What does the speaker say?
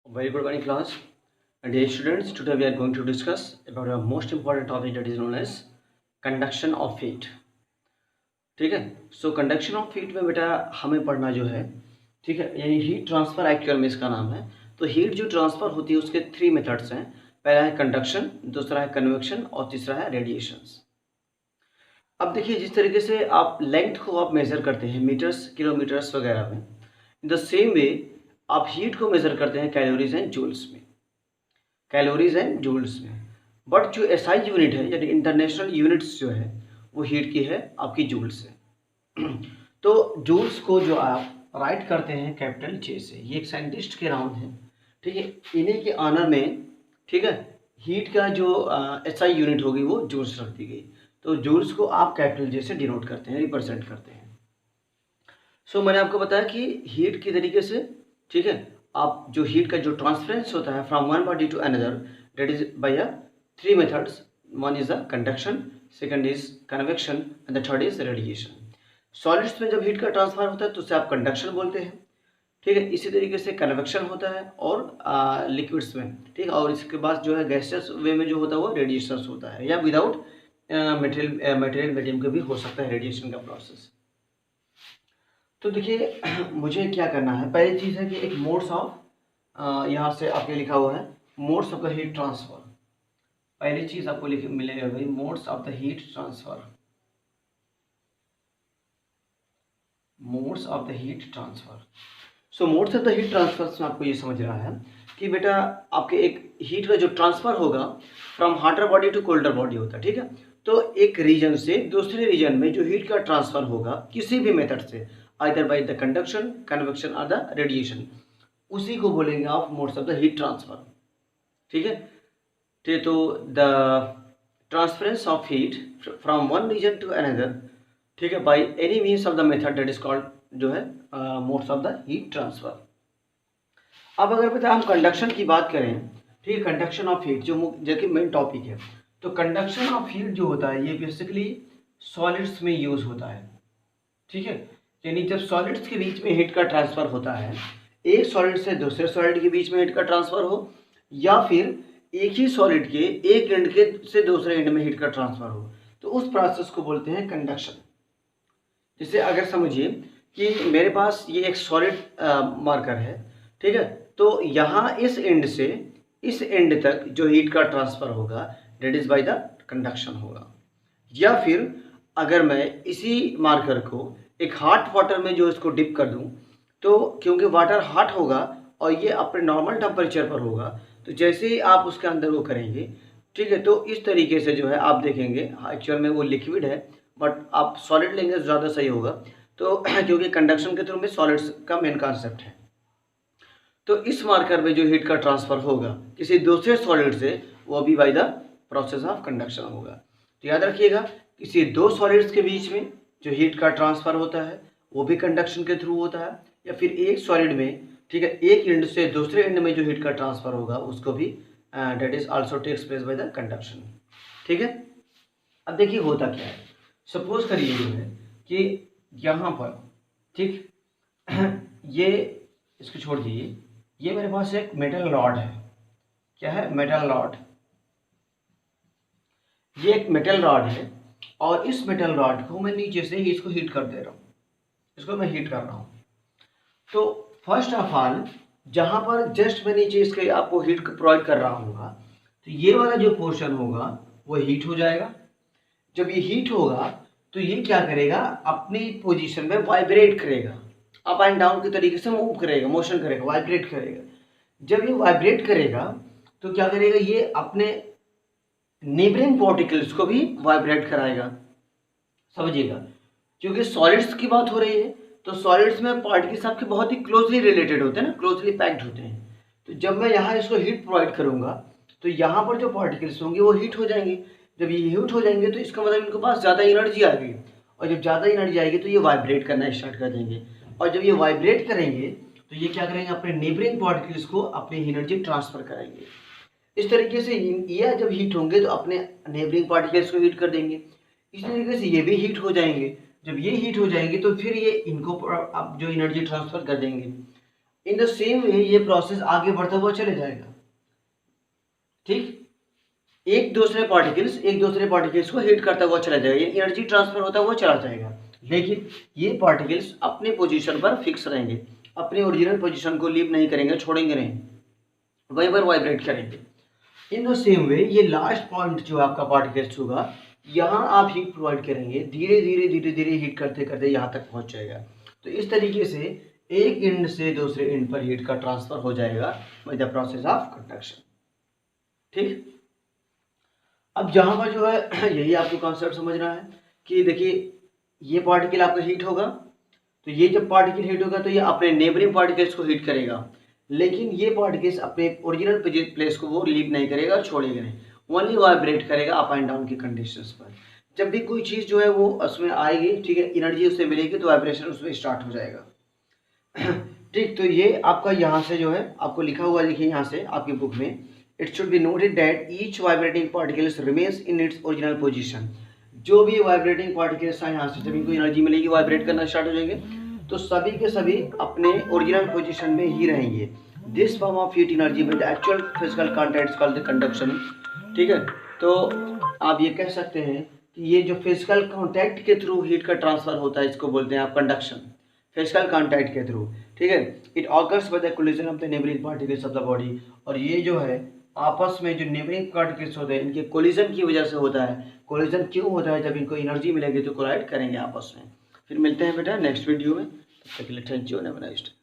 Very good morning, class. And dear students, today we are going to discuss about a most important topic that is known as conduction of heat. ठीक है. सो conduction of heat में बेटा हमें पढ़ना जो है, ठीक है, यानी हीट ट्रांसफर एक्चुअल में इसका नाम है. तो हीट जो ट्रांसफर होती है उसके 3 मेथड्स हैं. पहला है कंडक्शन, दूसरा है कन्वेक्शन और तीसरा है रेडिएशंस. अब देखिए, जिस तरीके से आप लेंथ को आप मेजर करते हैं मीटर्स, किलोमीटर्स वगैरह में, इन द सेम वे आप हीट को मेजर करते हैं कैलोरीज एंड जूल्स में. कैलोरीज एंड जूल्स में. बट जो एसआई यूनिट है यानी इंटरनेशनल यूनिट्स जो है वो हीट की है आपकी जूल से. तो जूल्स को जो आप राइट करते हैं कैपिटल जे से. ये एक साइंटिस्ट के नाम है, ठीक है. इन्हीं के ऑनर में, ठीक है, हीट का जो एसआई यूनिट होगी वो जूल्स रख दी गई. तो जूल्स को आप कैपिटल जे से डिनोट करते हैं, रिप्रेजेंट करते हैं. सो मैंने आपको बताया कि हीट की तरीके से, ठीक है, आप जो हीट का जो ट्रांसफरेंस होता है from one body to another, that is by a 3 methods. One is the conduction, second is convection and the third is radiation. Solids में जब हीट का ट्रांसफर होता है तो उसे आप कंडक्शन बोलते हैं, ठीक है. इसी तरीके से कन्वेक्शन होता है और लिक्विड्स में, ठीक है. और इसके बाद जो है गैसियस वे में जो होता है वो रेडिएशन होता है, या विदाउट मटेरियल मीडियम के भी हो सकता है रेडिएशन का प्रोसेस. तो देखिए, मुझे क्या करना है. पहली चीज़ है कि एक मोड्स ऑफ, यहाँ से आपके लिखा हुआ है modes of the heat transfer. पहली चीज़ आपको लिख मिलेगा भाई, modes of the heat transfer. Modes of the heat transfer. So modes of the heat transfer में आपको ये समझ रहा है कि बेटा आपके एक हीट का जो ट्रांसफर होगा from hotter body to colder body होता है, ठीक है. तो एक रीजन से दूसरे रीजन में जो हीट का ट्रांसफर होगा किसी भी मेथड से, either by the conduction, convection और द रेडिएशन, उसी को बोलेंगे आप modes of the heat transfer, ठीक है. तो the transference of heat from one region to another, ठीक है, by any means of the method that is called जो है modes of the heat transfer. अब अगर बेटा हम कंडक्शन की बात करें, ठीक है, कंडक्शन ऑफ हीट जो कि मेन टॉपिक है, तो कंडक्शन ऑफ हीट जो होता है ये बेसिकली सॉलिड्स में यूज होता है, ठीक है. यानी जब सॉलिड्स के बीच में हीट का ट्रांसफर होता है, एक सॉलिड से दूसरे सॉलिड के बीच में हीट का ट्रांसफर हो, या फिर एक ही सॉलिड के एक एंड के से दूसरे एंड में हीट का ट्रांसफर हो, तो उस प्रोसेस को बोलते हैं कंडक्शन. जैसे अगर समझिए कि मेरे पास ये एक सॉलिड मार्कर है, ठीक है. तो यहाँ इस एंड से इस एंड तक जो हीट का ट्रांसफर होगा that is bye the conduction होगा. या फिर अगर मैं इसी मार्कर को एक हॉट वाटर में जो इसको डिप कर दूं, तो क्योंकि वाटर हॉट होगा और ये अपने नॉर्मल टेम्परेचर पर होगा, तो जैसे ही आप उसके अंदर वो करेंगे, ठीक है, तो इस तरीके से जो है आप देखेंगे एक्चुअल में वो लिक्विड है, बट आप सॉलिड लेंगे तो ज़्यादा सही होगा. तो क्योंकि कंडक्शन के थ्रू में सॉलिड्स का मेन कॉन्सेप्ट है. तो इस मार्कर में जो हीट का ट्रांसफर होगा किसी दूसरे सॉलिड से, वो भी by the process of conduction होगा. तो याद रखिएगा, किसी दो सॉलिड्स के बीच में जो हीट का ट्रांसफर होता है वो भी कंडक्शन के थ्रू होता है, या फिर एक सॉलिड में, ठीक है, एक एंड से दूसरे एंड में जो हीट का ट्रांसफर होगा उसको भी that is also takes place by the conduction, ठीक है. अब देखिए होता क्या है. सपोज करिए जो है कि यहाँ पर, ठीक, ये इसको छोड़ दीजिए, ये मेरे पास एक मेटल रॉड है. क्या है? Metal rod. ये एक मेटल रॉड है और इस मेटल रॉड को मैं नीचे से ही इसको हीट कर दे रहा हूँ. इसको मैं हीट कर रहा हूँ. तो फर्स्ट ऑफ ऑल जहाँ पर जस्ट मैं नीचे इसके आपको हीट प्रोवाइड कर रहा हूँ, तो ये वाला जो पोर्शन होगा वो हीट हो जाएगा. जब ये हीट होगा तो ये क्या करेगा, अपनी पोजीशन में वाइब्रेट करेगा, अप एंड डाउन के तरीके से मूव करेगा, मोशन करेगा, वाइब्रेट करेगा. जब ये वाइब्रेट करेगा तो क्या करेगा, ये अपने नेबरिंग पार्टिकल्स को भी वाइब्रेट कराएगा. समझिएगा, क्योंकि सॉलिड्स की बात हो रही है तो सॉलिड्स में पार्टिकल्स आपके बहुत ही क्लोजली रिलेटेड होते हैं ना, क्लोजली पैक्ड होते हैं. तो जब मैं यहाँ इसको हीट प्रोवाइड करूँगा तो यहाँ पर जो पार्टिकल्स होंगे वो हीट हो जाएंगे. जब ये हीट हो जाएंगे तो इसका मतलब इनके पास ज़्यादा एनर्जी आ गई, और जब ज़्यादा एनर्जी आएगी तो ये वाइब्रेट करना स्टार्ट कर देंगे. और जब ये वाइब्रेट करेंगे तो ये क्या करेंगे, अपने नेबरिंग पार्टिकल्स को अपनी एनर्जी ट्रांसफर करेंगे. इस तरीके से ये जब हीट होंगे तो अपने नेबरिंग पार्टिकल्स को हीट कर देंगे. इस तरीके से ये भी हीट हो जाएंगे. जब ये हीट हो जाएंगे तो फिर ये इनको अब जो एनर्जी ट्रांसफर कर देंगे. इन द सेम वे ये प्रोसेस आगे बढ़ता हुआ चले जाएगा। ठीक, एक दूसरे पार्टिकल्स को हीट करता हुआ चला जाएगा, एनर्जी ट्रांसफर होता हुआ चला जाएगा, लेकिन ये पार्टिकल्स अपने पोजीशन पर फिक्स रहेंगे, अपने ओरिजिनल पोजीशन को लीव नहीं करेंगे, छोड़ेंगे नहीं, वहीं पर वाइब्रेट करेंगे। इन द सेम वे ये लास्ट पॉइंट जो आपका पार्टिकल्स होगा, यहाँ आप हीट प्रोवाइड करेंगे, धीरे धीरे हीट करते करते यहाँ तक पहुँच जाएगा। तो इस तरीके से एक एंड से दूसरे एंड पर हीट का ट्रांसफर हो जाएगा by the process of conduction. ठीक, अब जहाँ पर जो है यही आपको कॉन्सेप्ट समझना है कि देखिए ये पार्टिकल आपका हीट होगा, तो ये जब पार्टिकल हीट होगा तो ये अपने नेबरिंग पार्टिकल्स को हीट करेगा, लेकिन ये पार्टिकल्स अपने ओरिजिनल प्लेस को वो लीव नहीं करेगा और छोड़ेगा नहीं, ओनली वाइब्रेट करेगा अप एंड डाउन की कंडीशंस पर। जब भी कोई चीज़ जो है वो उसमें आएगी, ठीक है, एनर्जी उससे मिलेगी तो वाइब्रेशन उसमें स्टार्ट हो जाएगा। ठीक, तो ये आपका यहाँ से जो है आपको लिखा हुआ देखिए यहाँ से आपकी बुक में, it should be noted that each vibrating particles remains in its original position. जो भी वाइब्रेटिंग पार्टिकल्स हैं यहाँ से जब इनको एनर्जी मिलेगी वाइब्रेट करना स्टार्ट हो जाएंगे, तो सभी के सभी अपने ओरिजिनल पोजीशन में ही रहेंगे। This form of heat energy with actual physical contact called the conduction. ठीक है, तो आप ये कह सकते हैं कि ये जो फिजिकल कॉन्टैक्ट के थ्रू हीट का ट्रांसफर होता है इसको बोलते हैं आप कंडक्शन, फिजिकल कॉन्टैक्ट के थ्रू। ठीक है, it occurs by the collision of the neighbouring particles of the body. और ये जो है आपस में जो नेबरिंग पार्टिकल्स होते हैं इनके कोलिजन की वजह से होता है। कोलिजन क्यों होता है? जब इनको एनर्जी मिलेगी तो कोलाइड करेंगे आपस में। फिर मिलते हैं बेटा नेक्स्ट वीडियो में, तब तक के लिए thank you, have a nice day.